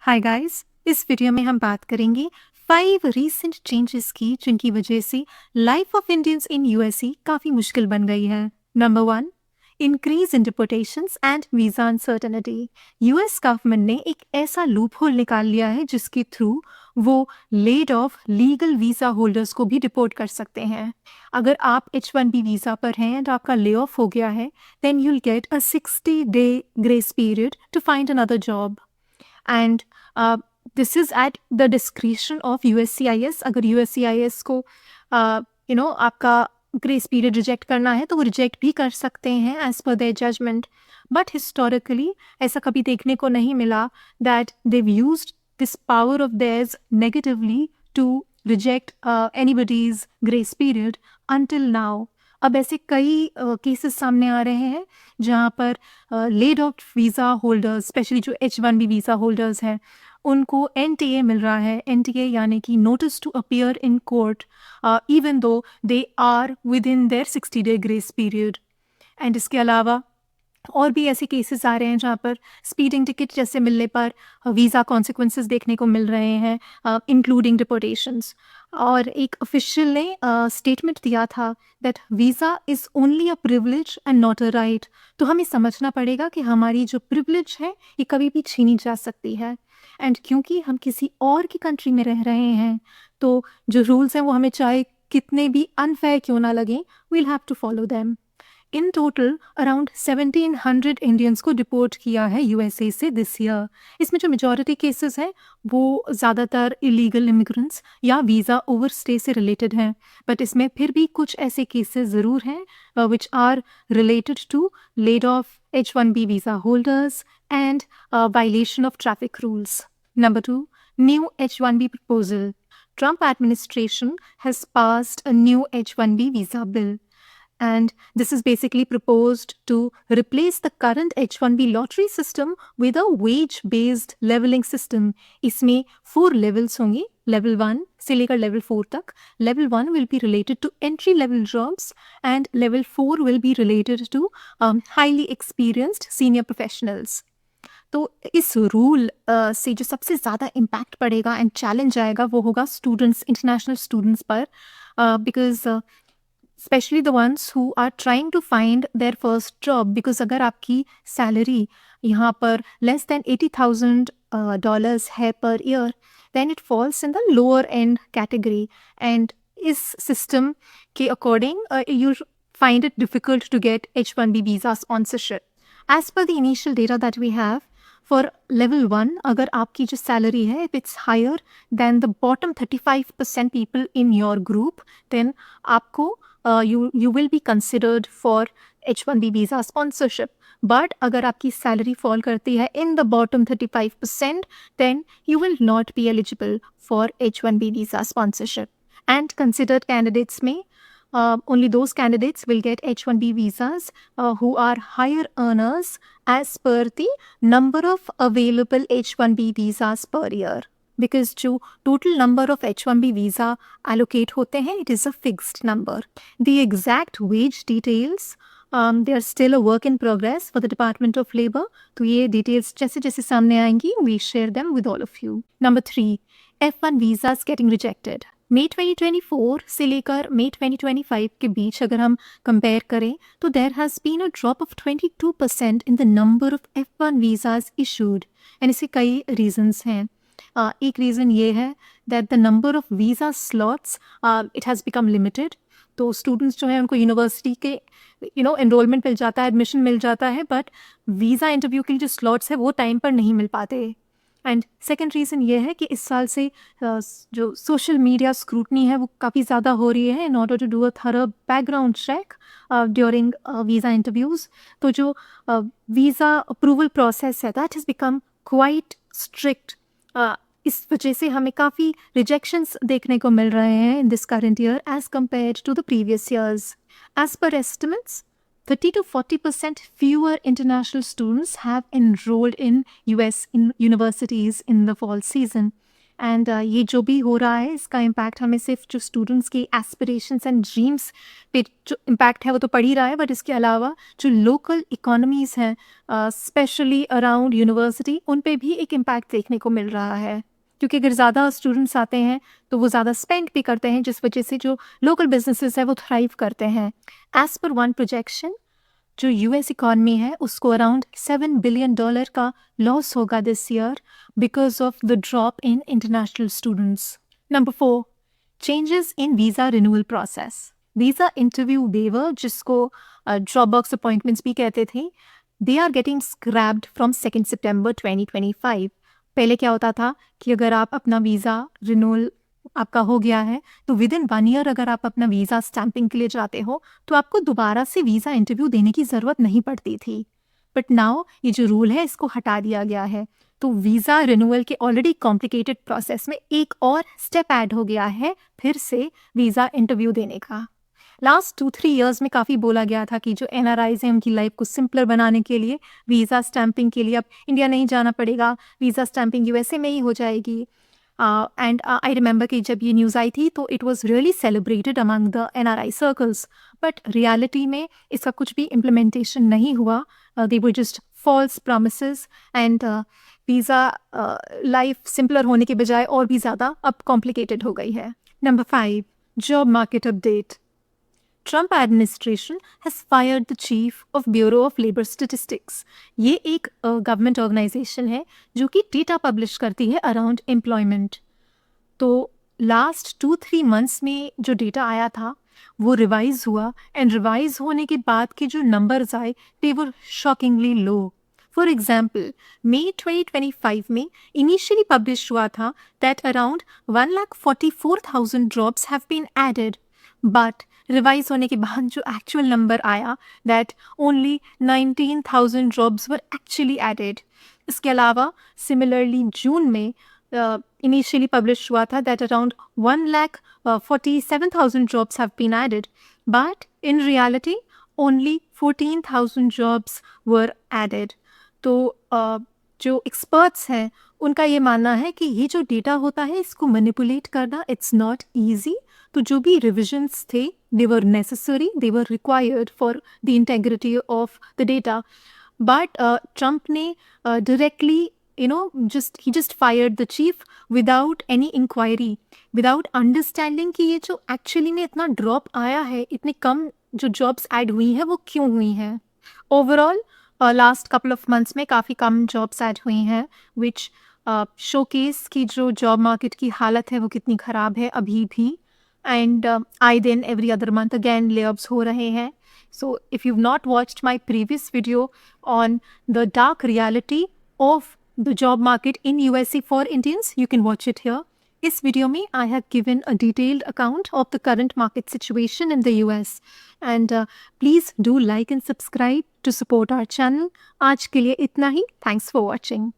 Hi guys, इस video में हम बात करेंगे 5 रीसेंट चेंजेस की जिनकी वजह से life of Indians in USA काफ़ी मुश्किल बन गई है। Number 1, increase in deportations and visa uncertainty. US government ने एक ऐसा लूप होल निकाल लिया है जिसके थ्रू वो laid off legal visa holders को भी डिपोर्ट कर सकते हैं। अगर आप H1B वीज़ा पर हैं एंड आपका ले ऑफ हो गया है, then you'll get a 60-day grace period to find another job and this is at the discretion of USCIS। अगर USCIS को आपका ग्रेस पीरियड रिजेक्ट करना है तो वो रिजेक्ट भी कर सकते हैं as per there judgement. But historically ऐसा कभी देखने को नहीं मिला that they used this power of theirs negatively to reject anybody's grace period until now. अब ऐसे कई केसेस सामने आ रहे हैं जहाँ पर laid off visa holders, specially जो H1B वीज़ा होल्डर्स हैं, उनको NTA मिल रहा है। NTA यानी कि notice to appear in court even though they are within their 60-day grace period. And इसके अलावा और भी ऐसे केसेस आ रहे हैं जहाँ पर स्पीडिंग टिकट जैसे मिलने पर वीज़ा कॉन्सिक्वेंसेस देखने को मिल रहे हैं, इंक्लूडिंग डिपोर्टेशंस। और एक ऑफिशियल ने स्टेटमेंट दिया था that visa is only a privilege and not a right. तो हमें समझना पड़ेगा कि हमारी जो प्रिविलेज है ये कभी भी छीनी जा सकती है। एंड क्योंकि हम किसी और की कंट्री में रह रहे हैं तो जो रूल्स हैं वो हमें चाहे कितने भी अनफेयर क्यों ना लगें, we'll have to follow them. In total around 1700 Indians को डिपोर्ट किया है यूएसए से दिस ईयर। इसमें जो मेजॉरिटी केसेस हैं वो ज़्यादातर इलीगल इमिग्रेंट्स या वीज़ा ओवरस्टे से रिलेटेड हैं, बट इसमें फिर भी कुछ ऐसे केसेस ज़रूर हैं which are related to laid off H1B visa holders and violation of traffic rules. Number 2, new H1B proposal. Trump administration has passed a new H1B visa bill. And this is basically proposed to replace the current H1B lottery system with a wage-based leveling system. इसमें 4 levels होंगे, level 1 से लेकर level 4 तक. Level 1 will be related to entry-level jobs and level 4 will be related to highly experienced senior professionals. तो इस rule से जो सबसे ज़्यादा इम्पैक्ट पड़ेगा एंड चैलेंज आएगा वो होगा स्टूडेंट्स, इंटरनेशनल स्टूडेंट्स पर, because specially the ones who are trying to find their first job. Because अगर आपकी सैलरी यहाँ पर लेस दैन $80,000 है per year, then it falls in the lower end category. And इस सिस्टम के according you find it difficult to get H1B visa sponsorship. As per the initial data that we have, for level 1, अगर आपकी जो salary है if it's higher than the bottom 35% people in your group, then आपको you will be considered for H1B visa sponsorship. But अगर आपकी salary fall करती है in the bottom 35%, then you will not be eligible for H1B visa sponsorship. And considered candidates में only those candidates will get H1B visas who are higher earners as per the number of available H1B visas per year. Because जो total number of H1B visa allocate होते हैं, it is a fixed number. The exact wage details they are still a work in progress for the Department of Labor. तो ये details जैसे जैसे सामने आएंगी we share them with all of you. Number 3, F1 visas getting rejected. मई 2024 से लेकर मई 2025 के बीच अगर हम कंपेयर करें तो there has been a drop of 22% in the number of F1 visas issued. And इसके कई रीजंस हैं। एक रीज़न ये है that the number of visa slots it has become limited. तो स्टूडेंट्स जो हैं उनको यूनिवर्सिटी के एनरोलमेंट मिल जाता है, एडमिशन मिल जाता है, बट वीज़ा इंटरव्यू के लिए जो स्लॉट्स है वो टाइम पर नहीं मिल पाते। एंड सेकेंड रीज़न ये है कि इस साल से जो सोशल मीडिया स्क्रूटनी है वो काफ़ी ज़्यादा हो रही है in order to do a thorough background check during visa interviews. तो जो वीज़ा अप्रूवल प्रोसेस है that has become quite strict. इस वजह से हमें काफ़ी रिजेक्शंस देखने को मिल रहे हैं in this current year as compared to the previous years. As per estimates 30 to 40% fewer international students have enrolled in US universities in the fall season. And ये जो भी हो रहा है इसका इम्पैक्ट हमें सिर्फ जो स्टूडेंट्स के एस्पिरेशंस एंड ड्रीम्स पे जो इम्पैक्ट है वो तो पड़ ही रहा है, बट इसके अलावा जो लोकल इकोनॉमीज़ हैं स्पेशली अराउंड यूनिवर्सिटी, उन पे भी एक इम्पैक्ट देखने को मिल रहा है, क्योंकि अगर ज़्यादा स्टूडेंट्स आते हैं तो वो ज़्यादा स्पेंड भी करते हैं, जिस वजह से जो लोकल बिजनेसेस है वो थ्राइव करते हैं। एज़ पर वन प्रोजेक्शन, जो यूएस इकॉनमी है उसको अराउंड $7 बिलियन का लॉस होगा this year because of the drop in international students. Number 4, changes in visa renewal process. Visa interview waiver, जिसको ड्रॉप बॉक्स अपॉइंटमेंट्स भी कहते थे, they are getting scrapped from 2 September 2025। पहले क्या होता था कि अगर आप अपना वीज़ा रिन्यूअल आपका हो गया है तो विद इन 1 ईयर अगर आप अपना वीज़ा स्टैंपिंग के लिए जाते हो तो आपको दोबारा से वीज़ा इंटरव्यू देने की ज़रूरत नहीं पड़ती थी। बट नाउ ये जो रूल है इसको हटा दिया गया है, तो वीज़ा रिन्यूअल के ऑलरेडी कॉम्प्लिकेटेड प्रोसेस में एक और स्टेप ऐड हो गया है, फिर से वीज़ा इंटरव्यू देने का। लास्ट 2-3 ईयर्स में काफ़ी बोला गया था कि जो NRIs हैं उनकी लाइफ को सिंपलर बनाने के लिए वीज़ा स्टैंपिंग के लिए अब इंडिया नहीं जाना पड़ेगा, वीज़ा स्टैंपिंग यूएसए में ही हो जाएगी। एंड आई रिमेंबर कि जब ये न्यूज़ आई थी तो it was really celebrated among the NRI circles, but reality में इसका कुछ भी इम्प्लीमेंटेशन नहीं हुआ। They were just false promises and visa life simpler होने के बजाय और भी ज़्यादा अब कॉम्प्लिकेटेड हो गई है। Number 5, job market update. Trump administration has fired the chief of Bureau of Labor Statistics. ये एक गवर्नमेंट ऑर्गेनाइजेशन है जो कि डेटा पब्लिश करती है अराउंड एम्प्लॉयमेंट। तो लास्ट 2-3 मंथ्स में जो डेटा आया था वो रिवाइज हुआ, एंड रिवाइज होने के बाद के जो नंबर्स आए they were shockingly low. For example, मई 2025 में इनिशियली पब्लिश हुआ था that around 1,44,000 jobs have been added, but revise होने के बाद जो एक्चुअल नंबर आया that only 19,000 jobs were actually added. इसके अलावा सिमिलरली जून में इनिशियली पब्लिश हुआ था that around 1,47,000 jobs have been added, but in reality only 14,000 jobs were added. तो जो एक्सपर्ट्स हैं उनका ये मानना है कि ये जो डेटा होता है इसको मैनिपुलेट करना इट्स नॉट ईजी। तो जो भी रिविजन्स थे they were necessary, they were required for the integrity of the data, but Trump ने directly he just fired the chief without any inquiry, without understanding कि ये जो एक्चुअली में इतना ड्रॉप आया है, इतने कम जो जॉब्स ऐड हुई हैं वो क्यों हुई हैं। Overall last couple of months में काफ़ी कम जॉब्स ऐड हुई हैं, विच शोकेस की जो जॉब मार्केट की हालत है वो कितनी ख़राब है अभी भी। एंड आई दिन every other month again layoffs हो रहे हैं। So if you not watched my previous video on the dark reality of the job market in USA for Indians, you can watch it here. इस video में I have given a detailed account of the current market situation in the US, and please do like and subscribe to support our channel. आज के लिए इतना ही. Thanks for watching.